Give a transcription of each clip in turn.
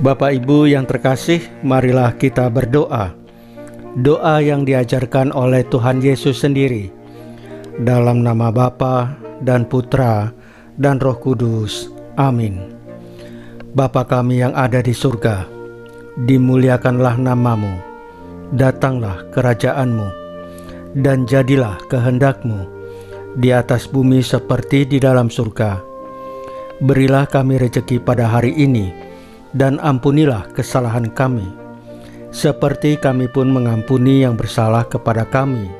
Bapak Ibu yang terkasih, marilah kita berdoa. Doa yang diajarkan oleh Tuhan Yesus sendiri. Dalam nama Bapa dan Putra dan Roh Kudus. Amin. Bapa kami yang ada di surga, dimuliakanlah namamu, datanglah kerajaan-Mu, dan jadilah kehendak-Mu di atas bumi seperti di dalam surga. Berilah kami rejeki pada hari ini, dan ampunilah kesalahan kami, seperti kami pun mengampuni yang bersalah kepada kami.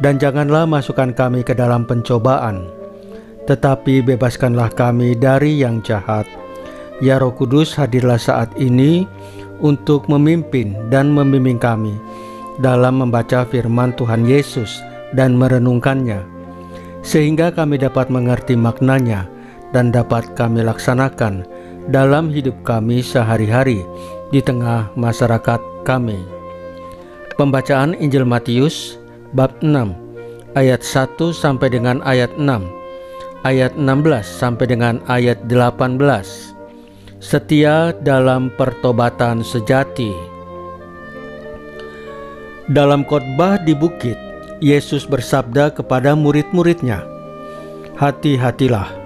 Dan janganlah masukkan kami ke dalam pencobaan, tetapi bebaskanlah kami dari yang jahat. Ya Roh Kudus, hadirlah saat ini untuk memimpin dan membimbing kami dalam membaca firman Tuhan Yesus dan merenungkannya, sehingga kami dapat mengerti maknanya dan dapat kami laksanakan dalam hidup kami sehari-hari di tengah masyarakat kami. Pembacaan Injil Matius bab 6 ayat 1 sampai dengan ayat 6, ayat 16 sampai dengan ayat 18. Setia dalam pertobatan sejati. Dalam khotbah di bukit, Yesus bersabda kepada murid-muridnya, "Hati-hatilah,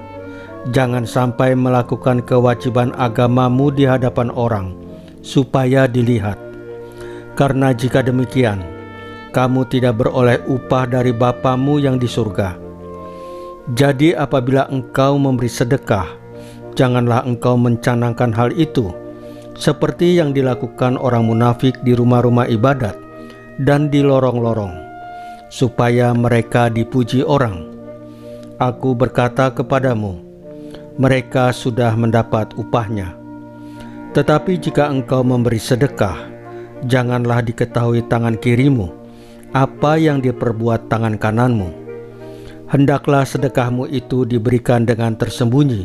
jangan sampai melakukan kewajiban agamamu di hadapan orang, supaya dilihat. Karena jika demikian, kamu tidak beroleh upah dari Bapamu yang di surga. Jadi apabila engkau memberi sedekah, janganlah engkau mencanangkan hal itu, seperti yang dilakukan orang munafik di rumah-rumah ibadat dan di lorong-lorong, supaya mereka dipuji orang. Aku berkata kepadamu, mereka sudah mendapat upahnya. Tetapi jika engkau memberi sedekah, janganlah diketahui tangan kirimu apa yang diperbuat tangan kananmu. Hendaklah sedekahmu itu diberikan dengan tersembunyi,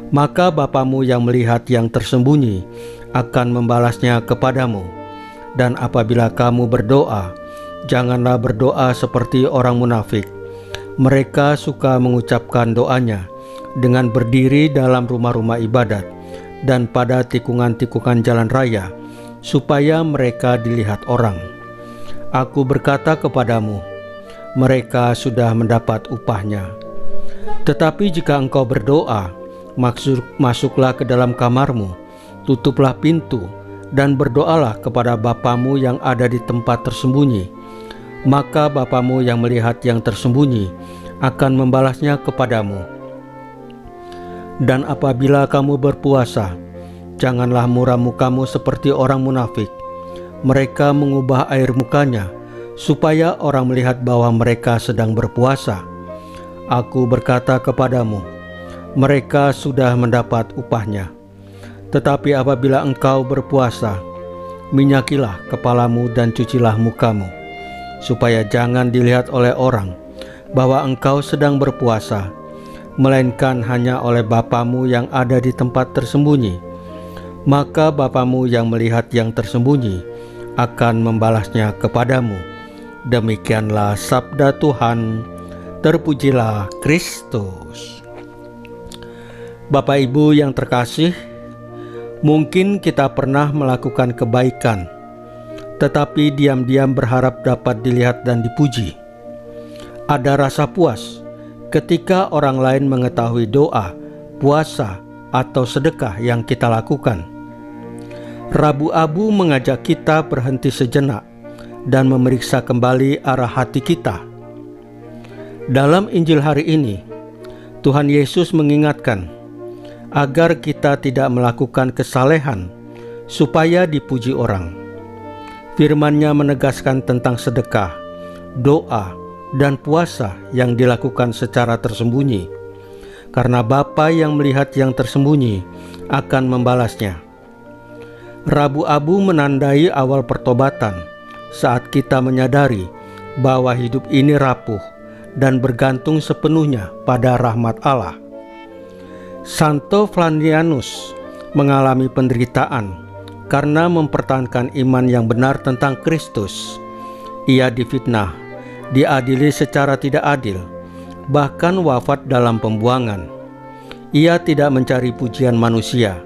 maka Bapamu yang melihat yang tersembunyi akan membalasnya kepadamu. Dan apabila kamu berdoa, janganlah berdoa seperti orang munafik. Mereka suka mengucapkan doanya dengan berdiri dalam rumah-rumah ibadat dan pada tikungan-tikungan jalan raya, supaya mereka dilihat orang. Aku berkata kepadamu, mereka sudah mendapat upahnya. Tetapi jika engkau berdoa, masuklah ke dalam kamarmu, tutuplah pintu, dan berdoalah kepada Bapamu yang ada di tempat tersembunyi. Maka Bapamu yang melihat yang tersembunyi akan membalasnya kepadamu. Dan apabila kamu berpuasa, janganlah muram mukamu seperti orang munafik. Mereka mengubah air mukanya, supaya orang melihat bahwa mereka sedang berpuasa. Aku berkata kepadamu, mereka sudah mendapat upahnya. Tetapi apabila engkau berpuasa, minyakilah kepalamu dan cucilah mukamu, supaya jangan dilihat oleh orang bahwa engkau sedang berpuasa, melainkan hanya oleh Bapamu yang ada di tempat tersembunyi. Maka Bapamu yang melihat yang tersembunyi akan membalasnya kepadamu. Demikianlah sabda Tuhan. Terpujilah Kristus. Bapak Ibu yang terkasih, mungkin kita pernah melakukan kebaikan, tetapi diam-diam berharap dapat dilihat dan dipuji. Ada rasa puas ketika orang lain mengetahui doa, puasa, atau sedekah yang kita lakukan. Rabu Abu mengajak kita berhenti sejenak dan memeriksa kembali arah hati kita. Dalam Injil hari ini, Tuhan Yesus mengingatkan agar kita tidak melakukan kesalehan supaya dipuji orang. Firman-Nya menegaskan tentang sedekah, doa, dan puasa yang dilakukan secara tersembunyi, karena Bapa yang melihat yang tersembunyi akan membalasnya. Rabu Abu menandai awal pertobatan saat kita menyadari bahwa hidup ini rapuh dan bergantung sepenuhnya pada rahmat Allah. Santo Flavianus mengalami penderitaan karena mempertahankan iman yang benar tentang Kristus. Ia difitnah, diadili secara tidak adil, bahkan wafat dalam pembuangan. Ia tidak mencari pujian manusia,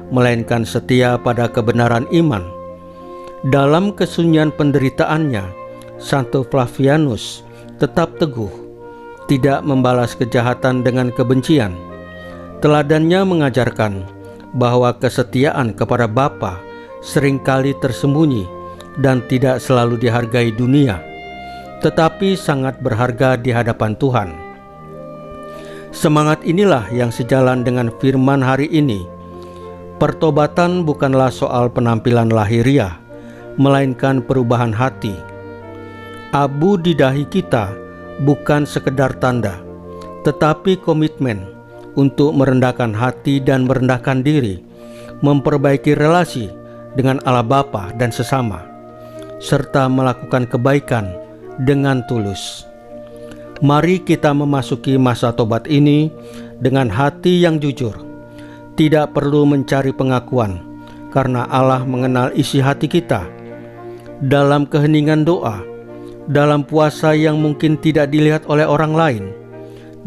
melainkan setia pada kebenaran iman. Dalam kesunyian penderitaannya, Santo Flavianus tetap teguh, tidak membalas kejahatan dengan kebencian. Teladannya mengajarkan bahwa kesetiaan kepada Bapa seringkali tersembunyi dan tidak selalu dihargai dunia, tetapi sangat berharga di hadapan Tuhan. Semangat inilah yang sejalan dengan firman hari ini. Pertobatan bukanlah soal penampilan lahiriah, melainkan perubahan hati. Abu di dahi kita bukan sekedar tanda, tetapi komitmen untuk merendahkan hati dan merendahkan diri, memperbaiki relasi dengan Allah Bapa dan sesama, serta melakukan kebaikan dengan tulus. Mari kita memasuki masa tobat ini dengan hati yang jujur. Tidak perlu mencari pengakuan, karena Allah mengenal isi hati kita. Dalam keheningan doa, dalam puasa yang mungkin tidak dilihat oleh orang lain,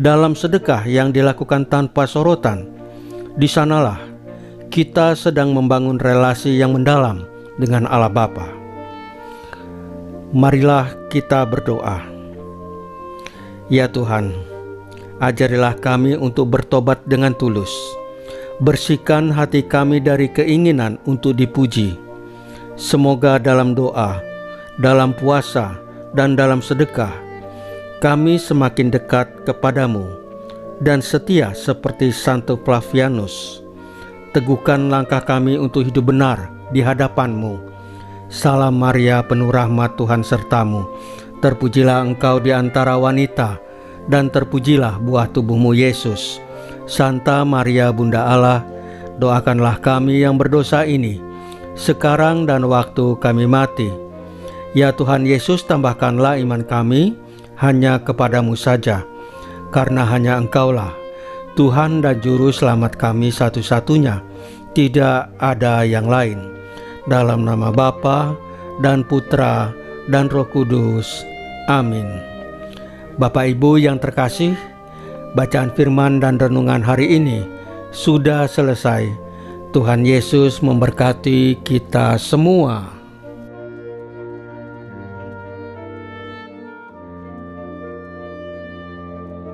dalam sedekah yang dilakukan tanpa sorotan, di sanalah kita sedang membangun relasi yang mendalam dengan Allah Bapa. Marilah kita berdoa. Ya Tuhan, ajarilah kami untuk bertobat dengan tulus. Bersihkan hati kami dari keinginan untuk dipuji. Semoga dalam doa, dalam puasa, dan dalam sedekah, kami semakin dekat kepadamu dan setia seperti Santo Flavianus. Teguhkan langkah kami untuk hidup benar di hadapan-Mu. Salam Maria, penuh rahmat, Tuhan sertamu. Terpujilah engkau di antara wanita, dan terpujilah buah tubuhmu Yesus. Santa Maria Bunda Allah, doakanlah kami yang berdosa ini, sekarang dan waktu kami mati. Ya Tuhan Yesus, tambahkanlah iman kami hanya kepadamu saja, karena hanya Engkaulah Tuhan dan Juru Selamat kami satu-satunya, tidak ada yang lain. Dalam nama Bapa dan Putra dan Roh Kudus. Amin. Bapak Ibu yang terkasih, bacaan firman dan renungan hari ini sudah selesai. Tuhan Yesus memberkati kita semua.